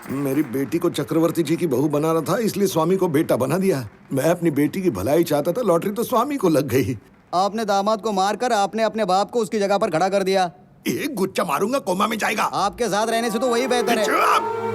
मेरी बेटी को चक्रवर्ती जी की बहू बना रहा था, इसलिए स्वामी को बेटा बना दिया। मैं अपनी बेटी की भलाई चाहता था, लॉटरी तो स्वामी को लग गई। आपने दामाद को मारकर आपने अपने बाप को उसकी जगह पर खड़ा कर दिया। एक गुच्चा मारूंगा, कोमा में जाएगा। आपके साथ रहने से तो वही बेहतर है।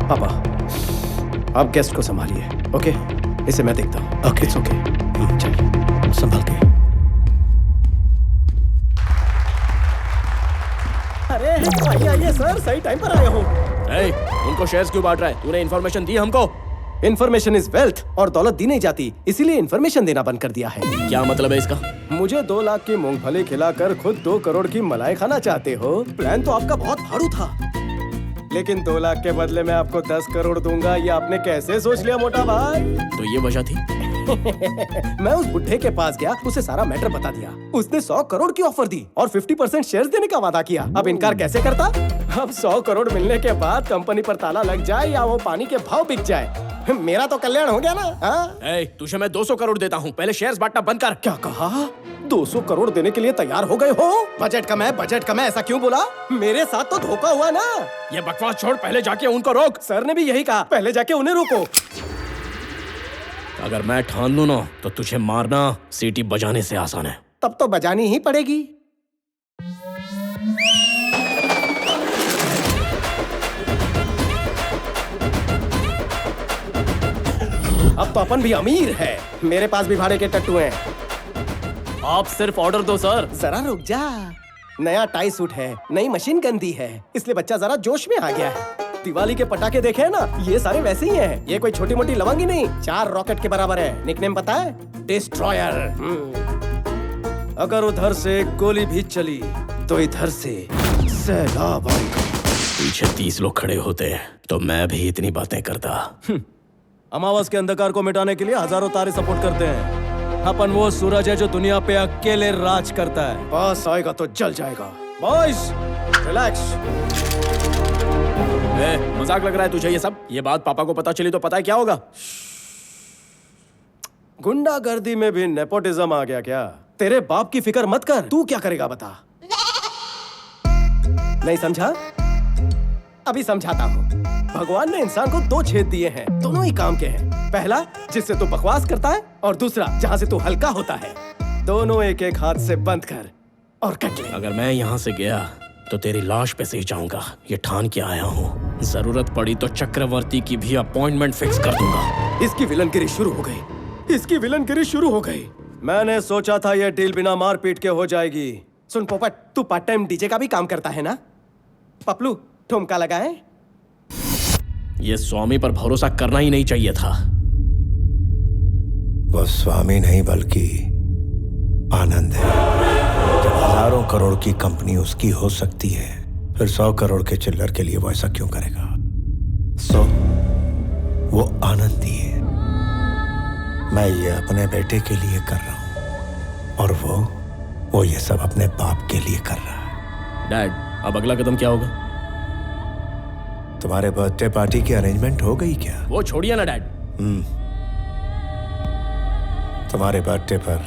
पापा, आप गेस्ट को संभालिए, ओके? इसे मैं देखता हूँ। Okay, it's okay. चलिए, संभाल के। अरे आइए सर, सही टाइम पर आए हो। उनको शेयर्स क्यों बांट रहा है? तूने इन्फॉर्मेशन दी हमको? इन्फॉर्मेशन इज वेल्थ, और दौलत दी नहीं जाती, इसीलिए इन्फॉर्मेशन देना बंद कर दिया है। क्या मतलब है इसका? मुझे 2 लाख की मूंगफली खिलाकर खुद 2 करोड़ की मलाई खाना चाहते हो? प्लान तो आपका बहुत भारू था, लेकिन 2 लाख के बदले मैं आपको 10 करोड़ दूंगा, ये आपने कैसे सोच लिया मोटा भाई? तो ये वजह थी? मैं उस बुढ़े के पास गया, उसे सारा मैटर बता दिया। उसने 100 करोड़ की ऑफर दी और 50% शेयर्स देने का वादा किया। अब इनकार कैसे करता? अब 100 करोड़ मिलने के बाद कंपनी पर ताला लग जाए या वो पानी के भाव बिक जाए, मेरा तो कल्याण हो गया ना। तुझे मैं 200 करोड़ देता हूँ, पहले शेयर्स बांटना बंद कर। क्या कहा? 200 करोड़ देने के लिए तैयार हो गए हो? बजट कम है, ऐसा क्यों बोला? मेरे साथ तो धोखा हुआ ना। ये बकवास छोड़, पहले जाके उनको रोक। सर ने भी यही कहा, पहले जाके उन्हें रोको। अगर मैं ठान लूं ना तो तुझे मारना सीटी बजाने से आसान है। तब तो बजानी ही पड़ेगी। अब तो अपन भी अमीर है, मेरे पास भी भाड़े के टट्टू हैं। आप सिर्फ ऑर्डर दो सर। जरा रुक जा, नया टाई सूट है, नई मशीन गंदी है, इसलिए बच्चा जरा जोश में आ गया है। दिवाली के पटाखे देखे हैं ना, ये सारे वैसे ही हैं। ये कोई छोटी मोटी लवंगी नहीं, 4 रॉकेट के बराबर है। निकनेम पता है? डिस्ट्रॉयर। अगर उधर से गोली भी चली तो इधर से सैलाब आएगा। पीछे 30 लोग खड़े होते हैं तो मैं भी इतनी बातें करता। अमावस के अंधकार को मिटाने के लिए हजारों तारे सपोर्ट करते हैं। अपन वो सूरज है जो दुनिया पे अकेले राज करता है। बस आएगा तो जल जाएगा। Boys, relax. मजाक लग रहा है तुझे ये सब? ये बात पापा को पता चली तो पता है क्या होगा? गुंडागर्दी में भी नेपोटिज्म आ गया क्या? तेरे बाप की फिक्र मत कर, तू क्या करेगा बता। नहीं समझा? अभी समझाता हूँ। भगवान ने इंसान को 2 छेद दिए हैं, दोनों ही काम के हैं। पहला जिससे तू बकवास करता है, और दूसरा जहाँ से तू हल्का होता है। दोनों एक एक हाथ से बंद कर और कट ले। अगर मैं यहाँ से गया तो तेरी लाश पे से ही जाऊंगा, ये ठान के आया हूँ। जरूरत पड़ी तो चक्रवर्ती की भी अपॉइंटमेंट फिक्स कर दूंगा। इसकी विलनगिरी शुरू हो गई, इसकी विलनगिरी शुरू हो गई। मैंने सोचा था ये डील बिना मारपीट के हो जाएगी। सुन पोपट, तू पार्ट टाइम डीजे का भी काम करता है ना? पपलू, ठुमका लगाए। ये स्वामी पर भरोसा करना ही नहीं चाहिए था। वो स्वामी नहीं बल्कि आनंद है। जब हजारों करोड़ की कंपनी उसकी हो सकती है, फिर 100 करोड़ के चिल्लर के लिए वो ऐसा क्यों करेगा? वो आनंद ही है। मैं ये अपने बेटे के लिए कर रहा हूं, और वो ये सब अपने बाप के लिए कर रहा है। डैड, अब अगला कदम क्या होगा? तुम्हारे बर्थडे पार्टी की अरेंजमेंट हो गई क्या? वो छोड़िए ना डैड। तुम्हारे बर्थडे पर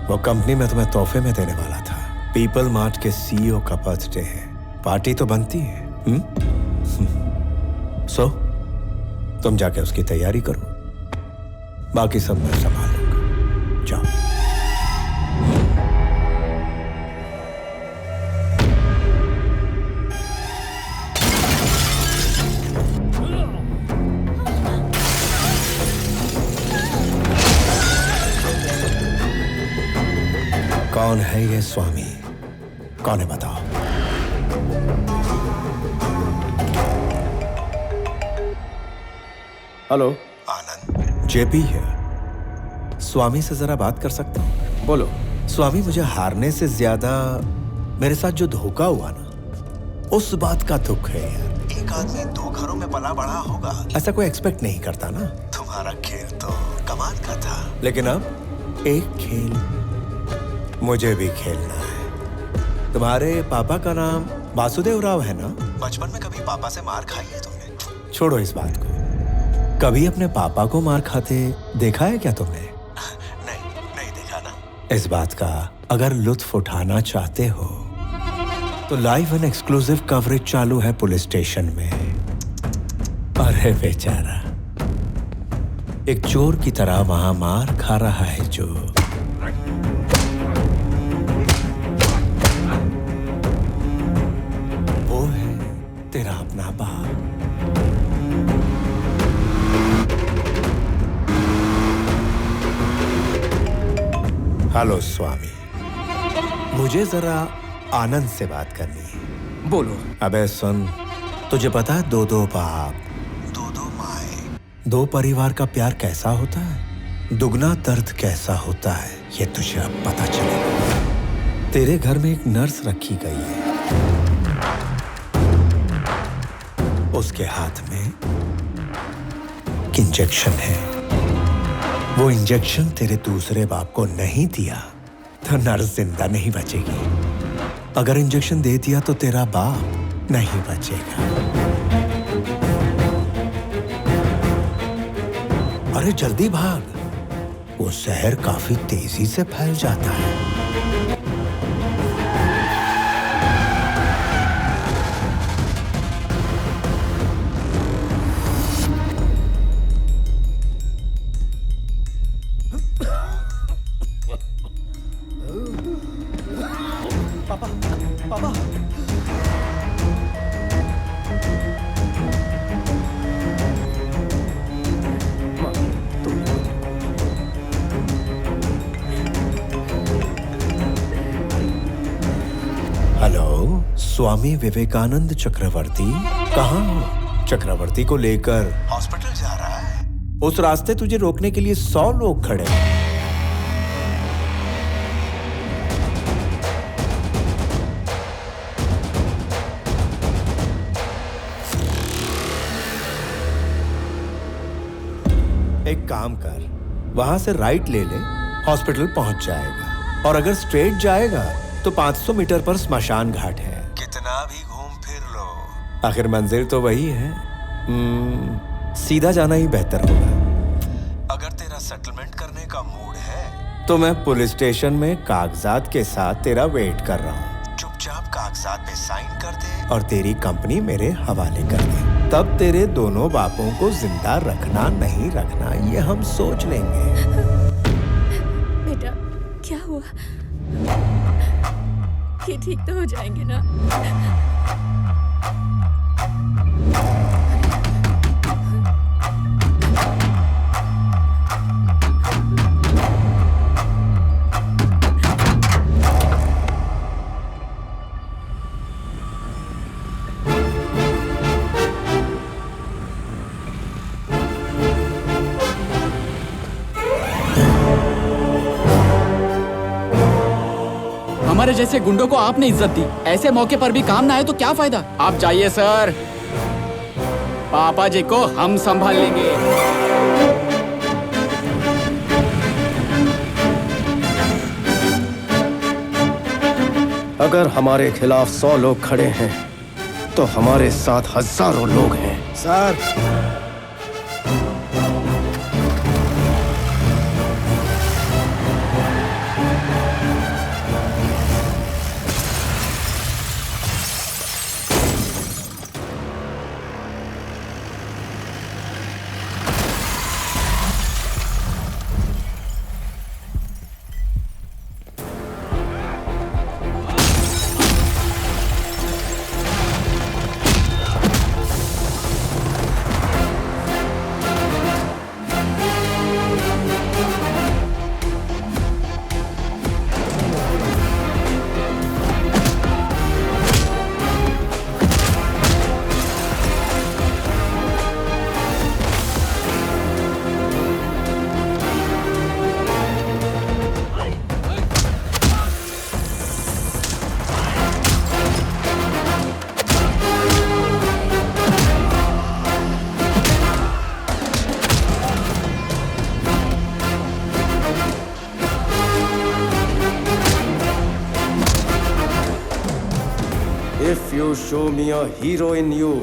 वो कंपनी में तुम्हें तोहफे में देने वाला था। पीपल मार्ट के सीईओ का बर्थडे है, पार्टी तो बनती है। सो तुम जाके उसकी तैयारी करो, बाकी सब मैं संभाल लूंगा। जाओ। कौन है ये स्वामी? कौन है बताओ? हेलो, आनंद, जेपी है। स्वामी से जरा बात कर सकता हूँ? बोलो। स्वामी, मुझे हारने से ज्यादा मेरे साथ जो धोखा हुआ ना, उस बात का दुख है यार। एक आदमी 2 घरों में पला बड़ा होगा, ऐसा कोई एक्सपेक्ट नहीं करता ना। तुम्हारा खेल तो कमाल का था, लेकिन अब एक खेल मुझे भी खेलना है। तुम्हारे पापा का नाम वासुदेव राव है ना? बचपन में कभी पापा से मार खाई है तुमने? छोड़ो इस बात को। कभी अपने पापा को मार खाते देखा है क्या तुमने? नहीं देखा ना। इस बात का अगर लुत्फ उठाना चाहते हो तो लाइव एंड एक्सक्लूसिव कवरेज चालू है पुलिस स्टेशन में। अरे बेचारा एक चोर की तरह वहां मार खा रहा है जो। वो है तेरा अपना बाप। हेलो स्वामी, मुझे जरा आनंद से बात करनी है। बोलो। अबे सुन, तुझे पता है दो बाप, दो माए, दो परिवार का प्यार कैसा होता है, दुगना दर्द कैसा होता है, ये तुझे अब पता चलेगा। तेरे घर में एक नर्स रखी गई है, उसके हाथ में एक इंजेक्शन है। वो इंजेक्शन तेरे दूसरे बाप को नहीं दिया तो नर्स जिंदा नहीं बचेगी। अगर इंजेक्शन दे दिया तो तेरा बाप नहीं बचेगा। अरे जल्दी भाग, वो जहर काफी तेजी से फैल जाता है। पापा। हेलो, स्वामी विवेकानंद चक्रवर्ती कहाँ हो? चक्रवर्ती को लेकर हॉस्पिटल जा रहा है। उस रास्ते तुझे रोकने के लिए 100 लोग खड़े हैं। एक काम कर, वहां से राइट ले ले, हॉस्पिटल पहुंच जाएगा। और अगर स्ट्रेट जाएगा तो 500 मीटर पर स्मशान घाट है। कितना भी घूम फिर लो, आखिर मंजिल तो वही है। सीधा जाना ही बेहतर होगा। अगर तेरा सेटलमेंट करने का मूड है तो मैं पुलिस स्टेशन में कागजात के साथ तेरा वेट कर रहा हूँ। चुपचाप कागजात पे साइन कर दे और तेरी कंपनी मेरे हवाले कर दे। तब तेरे दोनों बापों को जिंदा रखना नहीं रखना ये हम सोच लेंगे। बेटा क्या हुआ? ये ठीक तो हो जाएंगे ना? हमारे जैसे गुंडों को आपने इज्जत दी, ऐसे मौके पर भी काम ना आए तो क्या फायदा? आप जाइए सर, पापा जी को हम संभाल लेंगे। अगर हमारे खिलाफ 100 लोग खड़े हैं तो हमारे साथ हजारों लोग हैं। Sir If you show me a hero in you,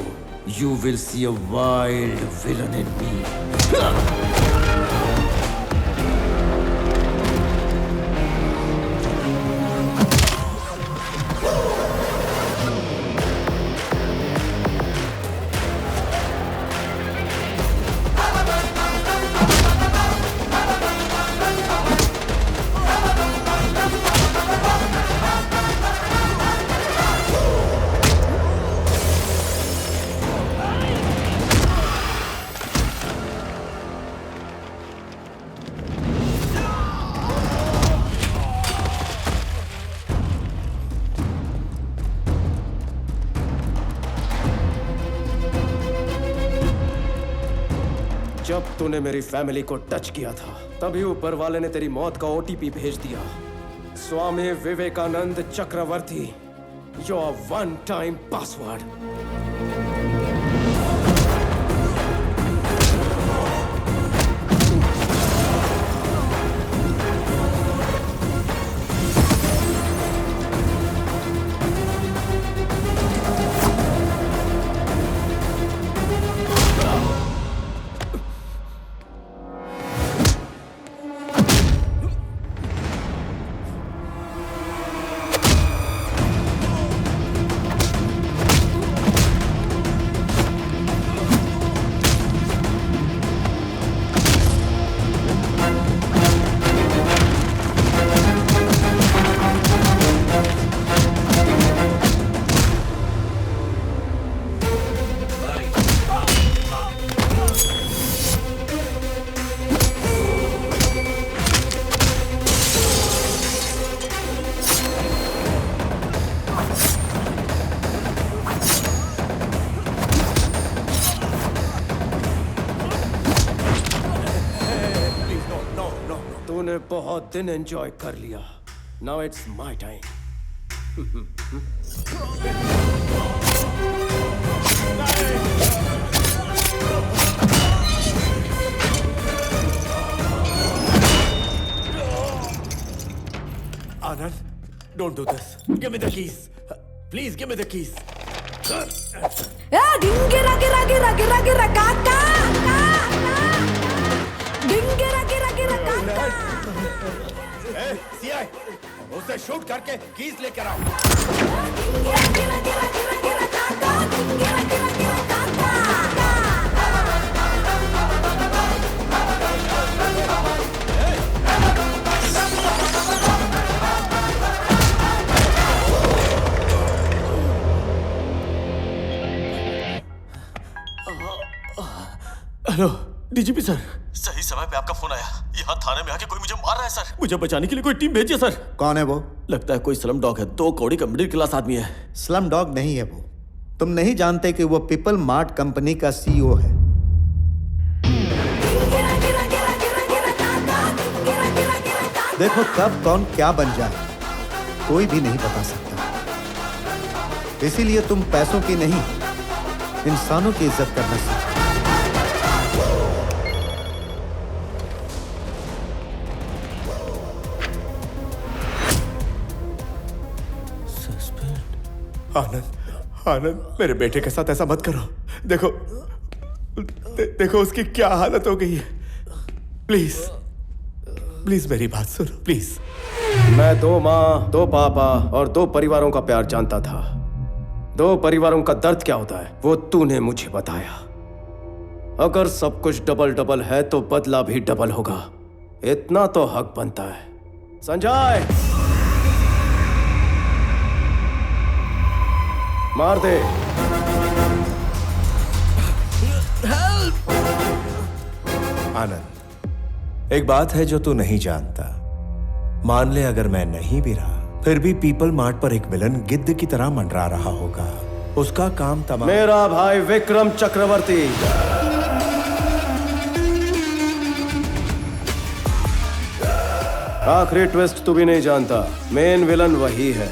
You will see a wild villain in me. जब तूने मेरी फैमिली को टच किया था तभी ऊपर वाले ने तेरी मौत का ओटीपी भेज दिया। स्वामी विवेकानंद चक्रवर्ती, योर वन टाइम पासवर्ड। तूने बहुत दिन एंजॉय कर लिया। Now it's my time. Anand, don't do this. Give me the keys. Please give me the keys. Dingira gira gira gira gira kaka. Dingira gira gira kaka. Hey, CI, उसे shoot करके keys लेकर आओ। Dingira gira gira gira gira kaka. Dingira gira gira kaka. Hello DGP sir, सही समय पे आपका phone आया। यहाँ थाने में आके कोई मुझे मार रहा है सर। मुझे बचाने के लिए कोई टीम भेजिए सर। कौन है वो? लगता है कोई स्लम डॉग है। 2 कौड़ी का मिडिल क्लास आदमी है। स्लम डॉग नहीं है वो। तुम नहीं जानते कि वो पीपल मार्ट कंपनी का सीईओ है। देखो कब कौन क्या बन जाए कोई भी नहीं बता सकता। इसीलिए तुम पैसों की नहीं इंसानों की इज्जत करना सीखो। आनंद, आनंद, मेरे बेटे के साथ ऐसा मत करो। देखो, देखो उसकी क्या हालत हो गई है। प्लीज, प्लीज मेरी बात सुनो, प्लीज। मैं 2 माँ, 2 पापा और 2 परिवारों का प्यार जानता था। 2 परिवारों का दर्द क्या होता है वो तूने मुझे बताया। अगर सब कुछ डबल डबल है तो बदला भी डबल होगा। इतना तो हक बनता है। संजय, मार दे। आनंद, एक बात है जो तू नहीं जानता। मान ले अगर मैं नहीं भी रहा, फिर भी पीपल मार्ट पर एक विलन गिद्ध की तरह मंडरा रहा होगा। उसका काम तमाम। मेरा भाई विक्रम चक्रवर्ती। आखिरी ट्विस्ट तू भी नहीं जानता। मेन विलन वही है।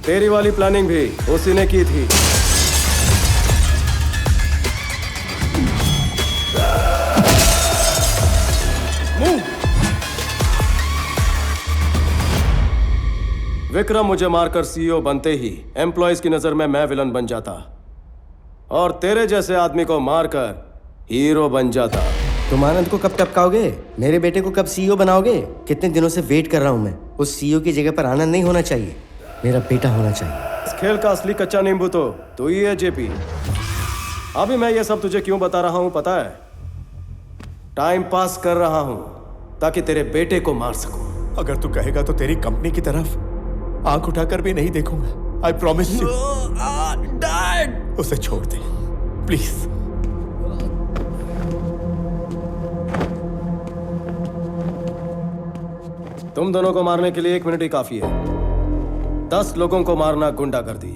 तेरी वाली प्लानिंग भी उसी ने की थी। विक्रम मुझे मारकर सीईओ बनते ही एम्प्लॉयज की नजर में मैं विलन बन जाता और तेरे जैसे आदमी को मारकर हीरो बन जाता। तुम आनंद को कब टपकाओगे? मेरे बेटे को कब सीईओ बनाओगे? कितने दिनों से वेट कर रहा हूं मैं। उस सीईओ की जगह पर आनंद नहीं होना चाहिए, मेरा बेटा होना चाहिए। इस खेल का असली कच्चा नींबू तो तू ही है जेपी। अभी मैं ये सब तुझे क्यों बता रहा हूं पता है? टाइम पास कर रहा हूं ताकि तेरे बेटे को मार सकूं। अगर तू कहेगा तो तेरी कंपनी की तरफ आंख उठाकर भी नहीं देखूंगा। I promise you. डैड, उसे छोड़ दे प्लीज। तुम दोनों को मारने के लिए 1 मिनट ही काफी है। 10 लोगों को मारना गुंडागर्दी,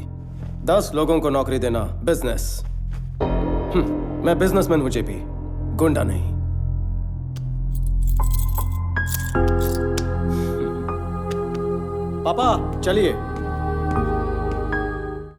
10 लोगों को नौकरी देना बिजनेस। मैं बिजनेसमैन हूं जेपी, गुंडा नहीं। पापा चलिए।